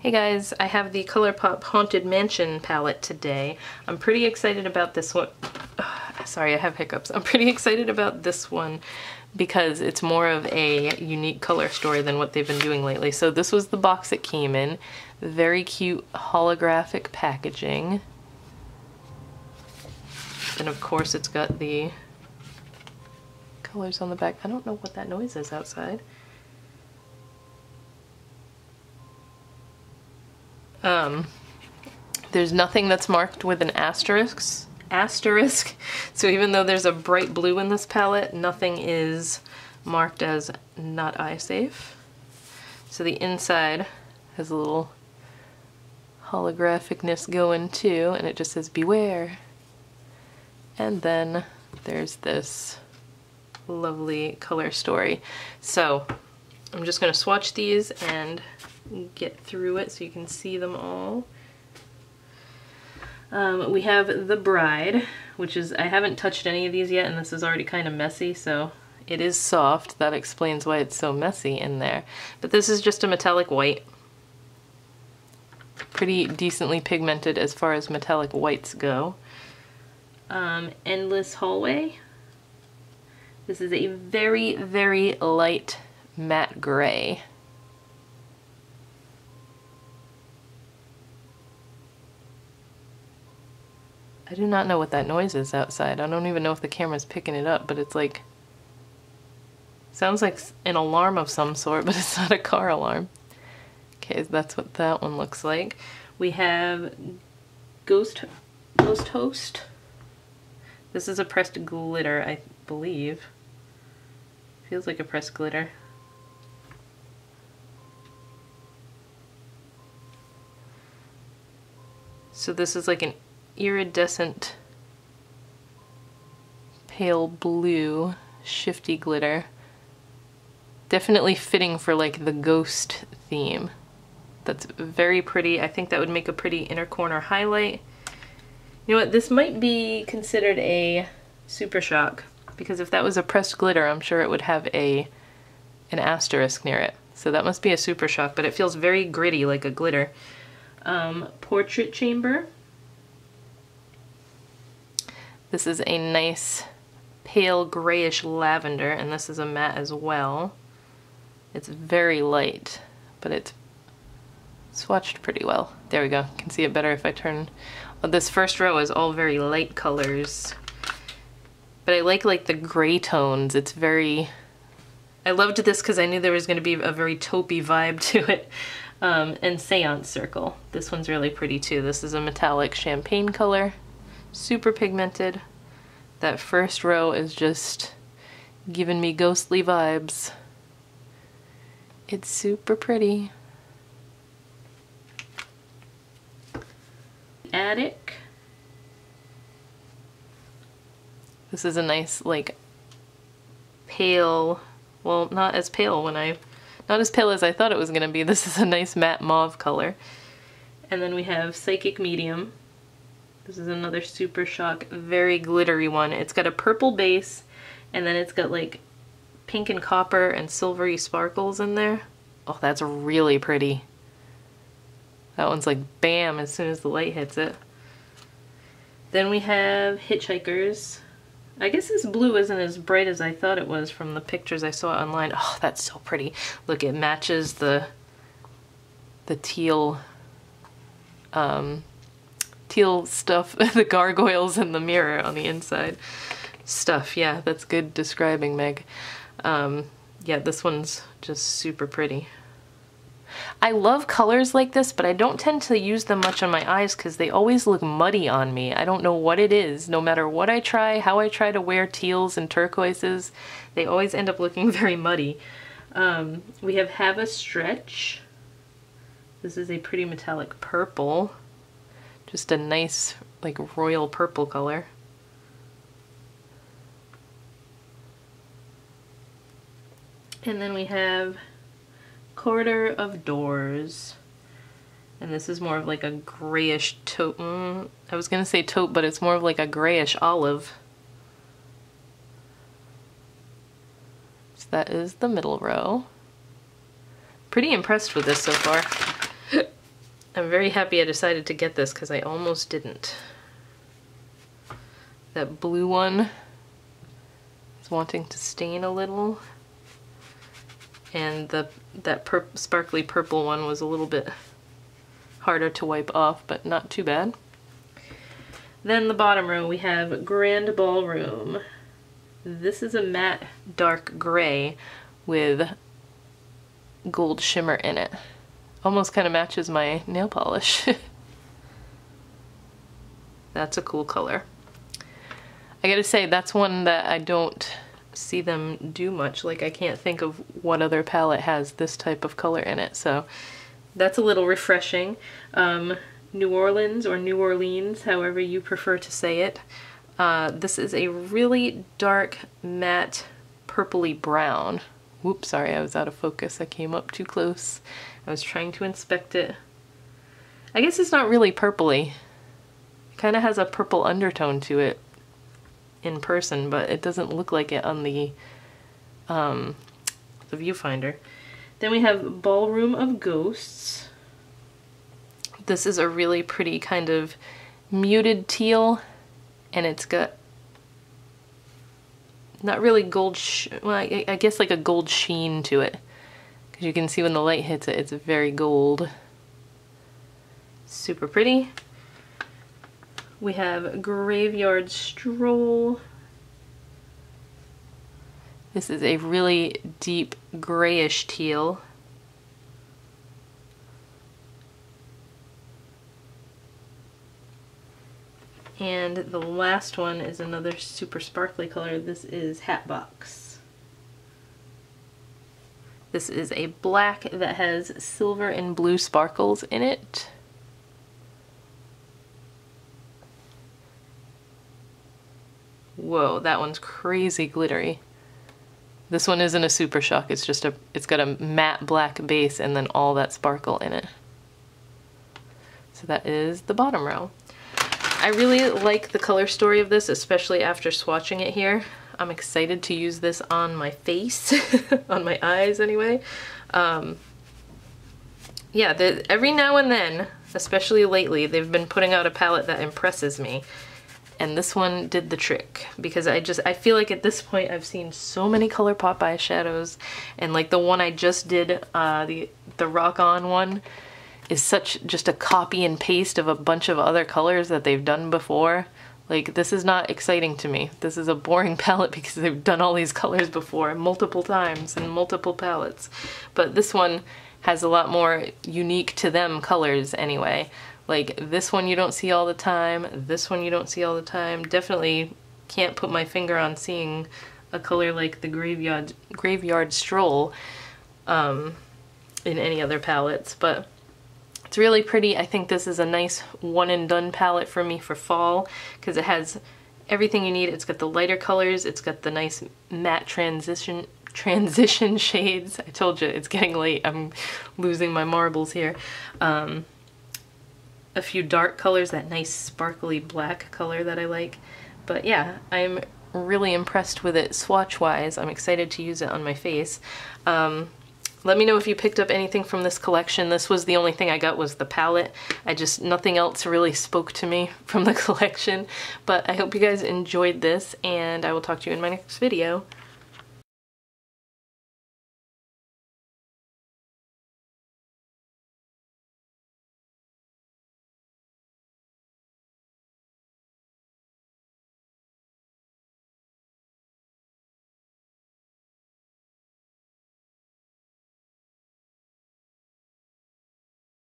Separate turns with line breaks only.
Hey guys, I have the Colourpop Haunted Mansion palette today. I'm pretty excited about this one. Sorry, I have hiccups. I'm pretty excited about this one because it's more of a unique color story than what they've been doing lately. So this was the box it came in. Very cute holographic packaging. And of course it's got the colors on the back. I don't know what that noise is outside. There's nothing that's marked with an asterisk. So even though there's a bright blue in this palette, nothing is marked as not eye safe. So the inside has a little holographicness going too, and it just says beware. And then there's this lovely color story. So I'm just going to swatch these and get through it so you can see them all. We have The Bride, which is, I haven't touched any of these yet, and this is already kind of messy, so it is soft. That explains why it's so messy in there. But this is just a metallic white. Pretty decently pigmented as far as metallic whites go. Endless Hallway. This is a very, very light matte gray. I do not know what that noise is outside. I don't even know if the camera's picking it up, but it's like, sounds like an alarm of some sort, but it's not a car alarm. Okay, that's what that one looks like. We have Ghost Host. This is a pressed glitter, I believe. Feels like a pressed glitter. So this is like an iridescent pale blue shifty glitter. Definitely fitting for like the ghost theme. That's very pretty. I think that would make a pretty inner corner highlight. You know what, this might be considered a Super Shock, because if that was a pressed glitter, I'm sure it would have an asterisk near it. So that must be a Super Shock, but it feels very gritty like a glitter. Portrait Chamber. This is a nice pale grayish lavender, and this is a matte as well. It's very light, but it's swatched pretty well. There we go. You can see it better if I turn. Well, this first row is all very light colors, but I like the gray tones. It's very. I loved this because I knew there was going to be a very taupey vibe to it. And Seance Circle. This one's really pretty too. This is a metallic champagne color. Super pigmented. That first row is just giving me ghostly vibes. It's super pretty. Attic. This is a nice like pale, well, not as pale as I thought it was gonna be. This is a nice matte mauve color. And then we have Psychic Medium. This is another Super Shock, very glittery one. It's got a purple base, and then it's got like pink and copper and silvery sparkles in there. Oh, that's really pretty. That one's like bam as soon as the light hits it. Then we have Hitchhikers. I guess this blue isn't as bright as I thought it was from the pictures I saw online. Oh, that's so pretty. Look, it matches the teal teal stuff, the gargoyles in the mirror on the inside. Stuff, yeah, that's good describing, Meg. Yeah, this one's just super pretty. I love colors like this, but I don't tend to use them much on my eyes because they always look muddy on me. I don't know what it is. No matter what I try, how I try to wear teals and turquoises, they always end up looking very muddy. We have a Stretch. This is a pretty metallic purple. Just a nice, like, royal purple color. And then we have Corridor of Doors. And this is more of like a grayish taupe. I was gonna say taupe, but it's more of like a grayish olive. So that is the middle row. Pretty impressed with this so far. I'm very happy I decided to get this because I almost didn't. That blue one is wanting to stain a little, and that sparkly purple one was a little bit harder to wipe off, but not too bad. Then the bottom row we have Grand Ballroom. This is a matte dark gray with gold shimmer in it. Almost kind of matches my nail polish. That's a cool color. I gotta say, that's one that I don't see them do much. Like, I can't think of what other palette has this type of color in it, so that's a little refreshing. New Orleans, or New Orleans, however you prefer to say it. This is a really dark matte purpley brown. Whoops, sorry, I was out of focus. I came up too close. I was trying to inspect it. I guess it's not really purpley. It kind of has a purple undertone to it in person, but it doesn't look like it on the viewfinder. Then we have Ballroom of Ghosts. This is a really pretty kind of muted teal, and it's got not really gold, well, I guess like a gold sheen to it. Because you can see when the light hits it, it's very gold. Super pretty. We have Graveyard Stroll. This is a really deep grayish teal. And the last one is another super sparkly color. This is Hatbox. This is a black that has silver and blue sparkles in it. Whoa, that one's crazy glittery. This one isn't a Super Shock, it's just it's got a matte black base and then all that sparkle in it. So that is the bottom row. I really like the color story of this, especially after swatching it here. I'm excited to use this on my face, on my eyes anyway. Yeah, every now and then, especially lately, they've been putting out a palette that impresses me. And this one did the trick, because I feel like at this point I've seen so many Colourpop eyeshadows, and like the one I just did, the Rock On one, is such just a copy and paste of a bunch of other colors that they've done before. Like, this is not exciting to me. This is a boring palette because they've done all these colors before multiple times in multiple palettes. But this one has a lot more unique to them colors anyway. Like, this one you don't see all the time, this one you don't see all the time. Definitely can't put my finger on seeing a color like the Graveyard Stroll in any other palettes, but it's really pretty. I think this is a nice one and done palette for me for fall, because it has everything you need. It's got the lighter colors, it's got the nice matte transition shades. I told you, it's getting late. I'm losing my marbles here. A few dark colors, that nice sparkly black color that I like. But yeah, I'm really impressed with it swatch-wise. I'm excited to use it on my face. Let me know if you picked up anything from this collection. This was the only thing I got, was the palette. Nothing else really spoke to me from the collection. But I hope you guys enjoyed this, and I will talk to you in my next video.